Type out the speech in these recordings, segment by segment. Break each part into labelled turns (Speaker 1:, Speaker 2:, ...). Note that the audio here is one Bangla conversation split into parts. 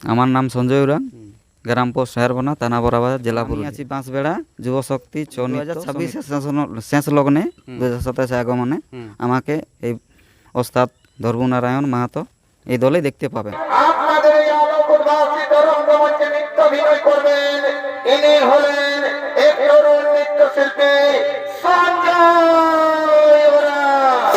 Speaker 1: আমার নাম সঞ্জয় উরাং, গ্রাম পোস্ট শেয়ারবনা, থানা বরাবাজার, জেলা পুরুলিয়া। আছি বাঁশবেড়া যুব শক্তি 2026 শেষ লগ্নে 2027 আগমনে আমাকে এই ওস্তাদ ধর্মনারায়ণ মাহাতো এই দলে দেখতে পাবেন।
Speaker 2: আপনাদের এই আলোকবাসী তরঙ্গমঞ্চে নৃত্য অভিনয় করবেন। ইনি হলেন এক তরুণ নৃত্যশিল্পী সঞ্জয় ওরাং।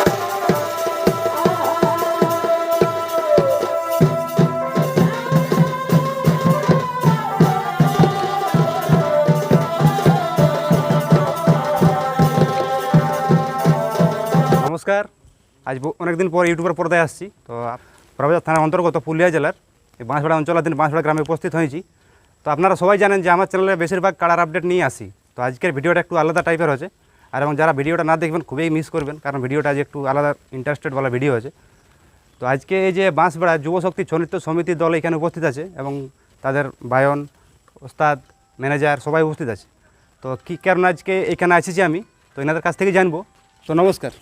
Speaker 3: নমস্কার, আজ অনেকদিন পর ইউটিউবের পর্দায় আসছি। তো বরাবাজার থানার অন্তর্গত পুরুলিয়া জেলার এই বাঁশবেড়া অঞ্চলাধীন বাঁশবেড়া গ্রামে উপস্থিত হয়েছি। তো আপনারা সবাই জানেন যে আমার চ্যানেলে বেশিরভাগ কাড়ার আপডেট নিয়ে আসি। তো আজকের ভিডিওটা একটু আলাদা টাইপের হয়েছে, আর এবং যারা ভিডিওটা না দেখবেন খুবই মিস করবেন, কারণ ভিডিওটা আজ একটু আলাদা ইন্টারেস্টেডওয়ালা ভিডিও আছে। তো আজকে এই যে বাঁশবেড়া যুবশক্তি ছৌ সমিতির দল এখানে উপস্থিত আছে এবং তাদের বায়ন, ওস্তাদ, ম্যানেজার সবাই উপস্থিত আছে। তো কী কারণ আজকে এখানে এসেছি আমি, তো এনাদের কাছ থেকে জানবো। তো নমস্কার।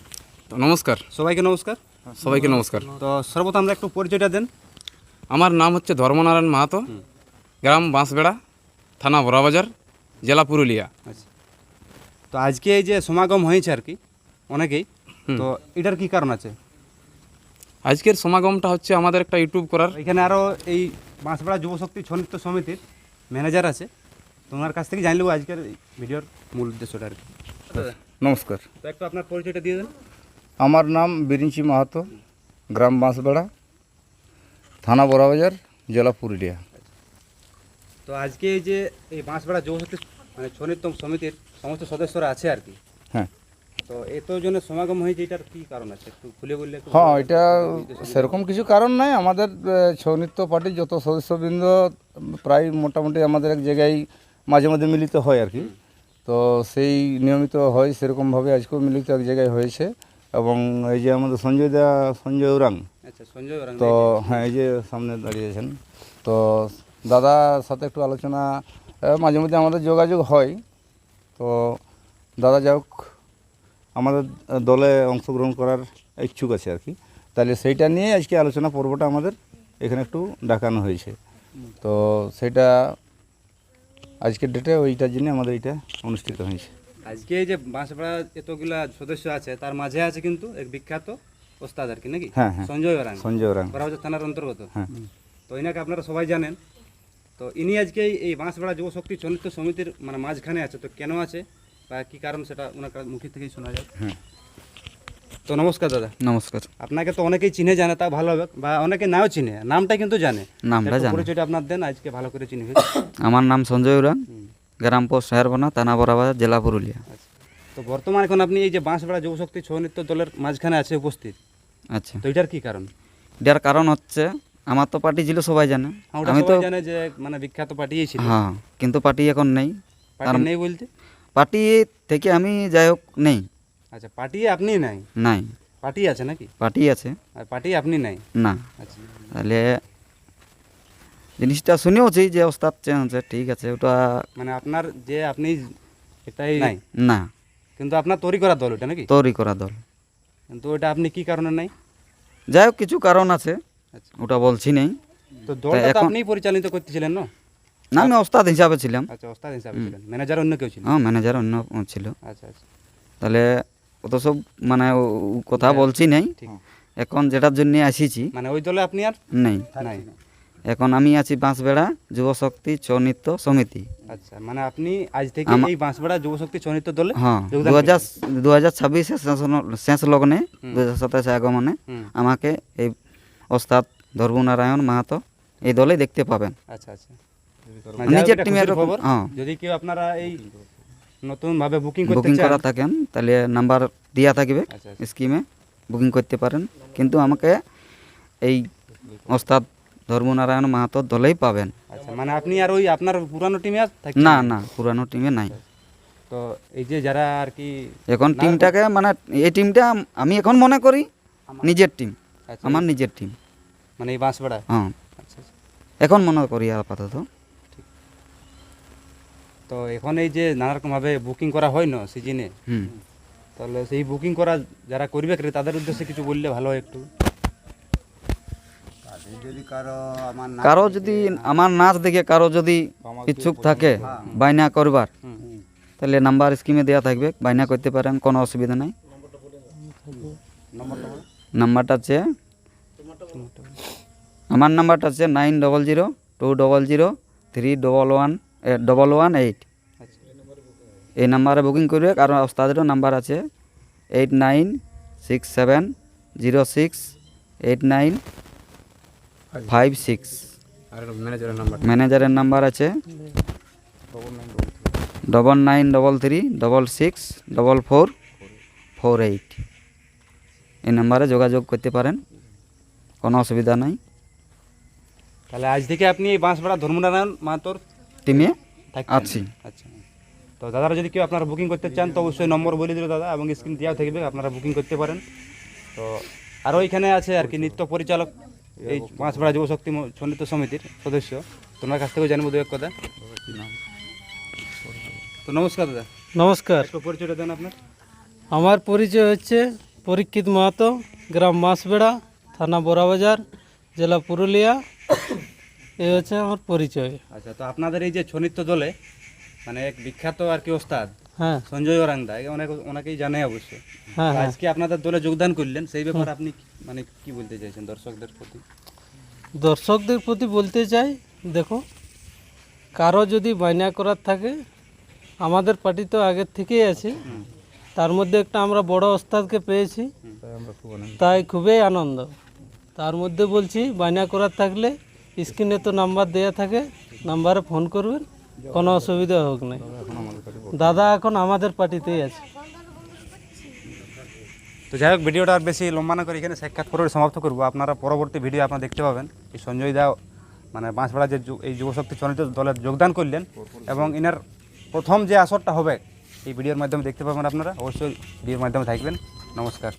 Speaker 4: তো নমস্কার,
Speaker 3: সবাইকে নমস্কার।
Speaker 4: সবাইকে নমস্কার।
Speaker 3: তো সর্বপ্রথম আমরা একটু পরিচয়টা দেন।
Speaker 4: আমার নাম হচ্ছে ধর্মনারায়ণ মাহাতো, গ্রাম বাঁশবেড়া, থানা বরাবাজার, জেলা পুরুলিয়া।
Speaker 3: আচ্ছা, তো আজকে এই যে সমাগম হয়েছে আর কি অনেকেই, তো এটার কি কারণ আছে?
Speaker 4: আজকের সমাগমটা হচ্ছে আমাদের একটা ইউটিউব করার।
Speaker 3: এখানে আরও এই বাঁশবেড়া যুবশক্তি ছৌ নৃত্য সমিতির ম্যানেজার আছে, তোমার কাছ থেকে জানলেও আজকের এই ভিডিওর মূল উদ্দেশ্যটা আর কি।
Speaker 5: নমস্কার,
Speaker 3: তো একটু আপনার পরিচয়টা দিয়ে দেন।
Speaker 5: আমার নাম বিরিঞ্চি মাহাতো, গ্রাম বাঁশবেড়া, থানা বড়াবাজার, জেলা পুরুলিয়া।
Speaker 3: তো আজকে এই যে এই বাঁশবেড়া যুবশক্তি মানে ছৌ নৃত্য সমিতির সমস্ত সদস্যরা আছে আর কি,
Speaker 5: হ্যাঁ
Speaker 3: তো এতজনের সমাগম হয়েছে, এটার কি কারণ আছে একটু খুলে বললে একটু
Speaker 5: হ্যাঁ, এটা সেরকম কিছু কারণ নাই। আমাদের ছৌ নৃত্য পার্টির যত সদস্যবৃন্দ প্রায় মোটামুটি আমাদের এক জায়গায় মাঝে মধ্যে মিলিত হয় আর কি। তো সেই নিয়মিত হয়, সেরকমভাবে আজকেও মিলিত এক জায়গায় হয়েছে। এবং এই যে আমাদের সঞ্জয় উরাং,
Speaker 3: আচ্ছা সঞ্জয় ওরাং,
Speaker 5: তো হ্যাঁ এই যে সামনে দাঁড়িয়েছেন, তো দাদার সাথে একটু আলোচনা মাঝে মধ্যে আমাদের যোগাযোগ হয়। তো দাদা যাক আমাদের দলে অংশগ্রহণ করার ইচ্ছুক আছে আর কি, তাহলে সেইটা নিয়ে আজকে আলোচনা পর্বটা আমাদের এখানে একটু ডাকানো হয়েছে। তো সেটা আজকের ডেটে ওইটার জন্য আমাদের এটা অনুষ্ঠিত হয়েছে।
Speaker 3: আজকে এই যে বাঁশবেড়া এতগুলা সদস্য আছে, তার মাঝে আছে কিন্তু এক বিখ্যাত ওস্তাদ আর কি, নাকি?
Speaker 5: হ্যাঁ হ্যাঁ,
Speaker 3: সঞ্জয় ওরাং,
Speaker 5: সঞ্জয় ওরাং,
Speaker 3: বরাবাজার থানার অন্তর্গত।
Speaker 5: হ্যাঁ।
Speaker 3: তো ইনাকে আপনারা সবাই জানেন। তো ইনি আজকে এই বাঁশবেড়া যুবশক্তি ছৌ নৃত্য সমিতির মানে মাঝখানে আছে, তো কেন আছে বা কি কারণ সেটা ওনার মুখের থেকেই শোনা যায়।
Speaker 5: হ্যাঁ।
Speaker 3: তো নমস্কার দাদা।
Speaker 1: নমস্কার।
Speaker 3: আপনাকে তো অনেকেই চিনে জানে, তা ভালো হবে, বা অনেকে নাও চিনে, নামটা কিন্তু জানে।
Speaker 1: নামটা
Speaker 3: একটু
Speaker 1: জানে।
Speaker 3: পরিচয়টা আপনার দেন, আজকে ভালো করে চিনি।
Speaker 1: আমার নাম সঞ্জয় উরাং, গ্রাম পোস্ট শেয়ারবনা, থানা বরাবাজার, জেলা পুরুলিয়া।
Speaker 3: তো বর্তমানে এখন আপনি এই যে বাঁশবেড়া যুবশক্তি ছৌ নৃত্য দলের মাঝখানে আছে উপস্থিত,
Speaker 1: আচ্ছা,
Speaker 3: তো এটার কি কারণ?
Speaker 1: এটার কারণ হচ্ছে আমার তো পার্টি ছিল, সবাই জানে।
Speaker 3: হ্যাঁ, ওটা
Speaker 1: আমি তো
Speaker 3: সবাই জানে যে মানে বিখ্যাত পার্টিই ছিল।
Speaker 1: হ্যাঁ, কিন্তু পার্টি এখন নেই।
Speaker 3: পার্টি নেই বলতে?
Speaker 1: পার্টি থেকে আমি যাই হোক নেই।
Speaker 3: আচ্ছা, পার্টি আপনি নাই?
Speaker 1: নাই,
Speaker 3: পার্টি আছে নাকি?
Speaker 1: পার্টি আছে
Speaker 3: আর পার্টি আপনি নাই?
Speaker 1: না।
Speaker 3: আচ্ছা,
Speaker 1: তাহলে জিনিসটা শুনেওছি যে ওস্তাদ চেঞ্জ আছে, ঠিক আছে, ওটা
Speaker 3: মানে আপনার যে আপনি এটাই নাই,
Speaker 1: না,
Speaker 3: কিন্তু আপনার তৈরি করা দল ওটা নাকি?
Speaker 1: তৈরি করা দল।
Speaker 3: কিন্তু ওটা আপনি কি কারণে নাই?
Speaker 1: যাই হোক কিছু কারণ আছে,
Speaker 3: আচ্ছা,
Speaker 1: ওটা বলছি নেই।
Speaker 3: তো দলটা তো
Speaker 1: এখন-
Speaker 3: আপনিই পরিচালিত করতেছিলেন না?
Speaker 1: না, আমি ওস্তাদ হিসাবে ছিলাম।
Speaker 3: আচ্ছা, ওস্তাদ হিসাবে ছিলেন, ম্যানেজার অন্য কেউ ছিল?
Speaker 1: হ্যাঁ, ম্যানেজার অন্য ছিল।
Speaker 3: আচ্ছা আচ্ছা,
Speaker 1: তাহলে অত সব মানে কথা বলছি নেই।
Speaker 3: ঠিক।
Speaker 1: এখন যেটার জন্য আসিছি
Speaker 3: মানে ওই দলে আপনি আর
Speaker 1: নেই।
Speaker 3: নাই?
Speaker 1: এখন আমি আছি বাঁশবেড়া যুবশক্তি ছৌ নৃত্য সমিতি।
Speaker 3: আচ্ছা, মানে আপনি আজ থেকে
Speaker 1: আমা-
Speaker 3: এই বাঁশবেড়া যুবশক্তি ছৌ নৃত্য দলে
Speaker 1: হ্যাঁ,
Speaker 3: যোগদান
Speaker 1: 2026 শেষ লগ্নে 2027 আগমনে
Speaker 3: হুম।
Speaker 1: আমাকে এই ওস্তাদ ধর্মনারায়ণ মাহাতো এই দলে দেখতে পাবেন।
Speaker 3: আচ্ছা আচ্ছা,
Speaker 1: নিজের টিমের
Speaker 3: খবর।
Speaker 1: হ্যাঁ,
Speaker 3: যদি কেউ আপনারা এই নতুন ভাবে বুকিং করতে
Speaker 1: বুকিং
Speaker 3: চান,
Speaker 1: করা থাকেন তাহলে নাম্বার দেওয়া থাকবে,
Speaker 3: আচ্ছা আচ্ছা,
Speaker 1: স্কিমে বুকিং করতে পারেন। কিন্তু আমাকে এই ওস্তাদ ধর্মনারায়ণ মাহাতোর দলেই পাবেন।
Speaker 3: আচ্ছা, মানে আপনি আর ওই আপনার পুরানো টিমে আর থাকছেন
Speaker 1: না না, পুরানো টিমে নাই।
Speaker 3: তো এই যে যারা আর কি
Speaker 1: এখন টিমটাকে মানে এই টিমটা আমি এখন মনে করি নিজের টিম,
Speaker 3: আচ্ছা,
Speaker 1: আমার নিজের টিম।
Speaker 3: মানে এই বাঁশবেড়া,
Speaker 1: হ্যাঁ,
Speaker 3: আচ্ছা আচ্ছা।
Speaker 1: এখন মনে করি আপাতত।
Speaker 3: তো এখন এই যে নানা রকম ভাবে বুকিং করা হয় না সিজনে,
Speaker 1: হুম,
Speaker 3: তাহলে সেই বুকিং করা যারা করবে তাদের উদ্দেশ্যে কিছু বললে ভালো হয় একটু।
Speaker 1: কারো যদি আমার নাচ দেখে কারো যদি ইচ্ছুক থাকে বাইনা করবার, তাহলে নাম্বার স্কিমে দেওয়া থাকবে, বাইনা করতে পারেন, কোনো অসুবিধা নাই। নাম্বারটা আছে, আমার নাম্বারটা আছে 9002003118। এই নাম্বারে বুকিং করবে। আর ওস্তাদেরও নাম্বার আছে 8967068956।
Speaker 4: আর ম্যানেজারের নাম্বার
Speaker 1: ম্যানেজারের নাম্বার আছে 9933664448। এই নাম্বারে যোগাযোগ করতে পারেন, কোনো অসুবিধা নাই।
Speaker 3: তাহলে আজ থেকে আপনি এই বাঁশবেড়া ধর্মনারায়ণ মাহাতোর
Speaker 1: টিমে
Speaker 3: থাকছেন?
Speaker 1: আছি।
Speaker 3: আচ্ছা, তো দাদারা যদি কেউ আপনারা বুকিং করতে চান তো অবশ্যই নম্বর বলে দিল দাদা, এবং স্ক্রিন দেওয়া থাকবে, আপনারা বুকিং করতে পারেন। তো আরও এখানে আছে আর কি নৃত্য পরিচালক, এই বাঁশবেড়া যুবশক্তি সঙ্গীত সমিতির সদস্য, তোমার কাছ থেকেও জানবো দু এক কথা। তো নমস্কার দাদা,
Speaker 6: নমস্কার।
Speaker 3: একটু পরিচয়টা দেন আপনার।
Speaker 6: আমার পরিচয় হচ্ছে পরীক্ষিত মাহাতো, গ্রাম বাঁশবেড়া, থানা বড়াবাজার, জেলা পুরুলিয়া। এই হচ্ছে আমার পরিচয়।
Speaker 3: আচ্ছা, তো আপনাদের এই যে ছৌ নৃত্য দলে মানে এক বিখ্যাত আর কি ওস্তাদ
Speaker 6: হ্যাঁ
Speaker 3: সঞ্জয় ওরাংদা, ওনাকেই জানে অবশ্যই।
Speaker 6: হ্যাঁ
Speaker 3: তো
Speaker 6: হ্যাঁ
Speaker 3: আজকে আপনাদের দলে যোগদান করলেন, সেই ব্যাপারে আপনি মানে কি বলতে চাইছেন দর্শকদের প্রতি?
Speaker 6: দর্শকদের প্রতি বলতে চাই, দেখো কারো যদি বায়না করার থাকে, আমাদের পার্টি তো আগের থেকেই আছে, তার মধ্যে একটা আমরা বড় ওস্তাদকে পেয়েছি, তাই খুবই আনন্দ। তার মধ্যে বলছি বায়না করার থাকলে স্ক্রিনে তো নাম্বার দেওয়া থাকে, নাম্বারে ফোন করবেন, কোনো অসুবিধা হোক না। দাদা এখন আমাদের পার্টিতেই আছে।
Speaker 3: তো যাই হোক, ভিডিওটা আর বেশি লম্বা না করে এখানে সাক্ষাৎ করে সমাপ্ত করবো। আপনারা পরবর্তী ভিডিও আপনারা দেখতে পাবেন। এই সঞ্জয় দা মানে বাঁশবেড়া যে এই যুবশক্তি ছৌ নৃত্য দলে যোগদান করলেন, এবং এনার প্রথম যে আসরটা হবে এই ভিডিওর মাধ্যমে দেখতে পাবেন আপনারা। অবশ্যই ভিডিওর মাধ্যমে থাকবেন। নমস্কার।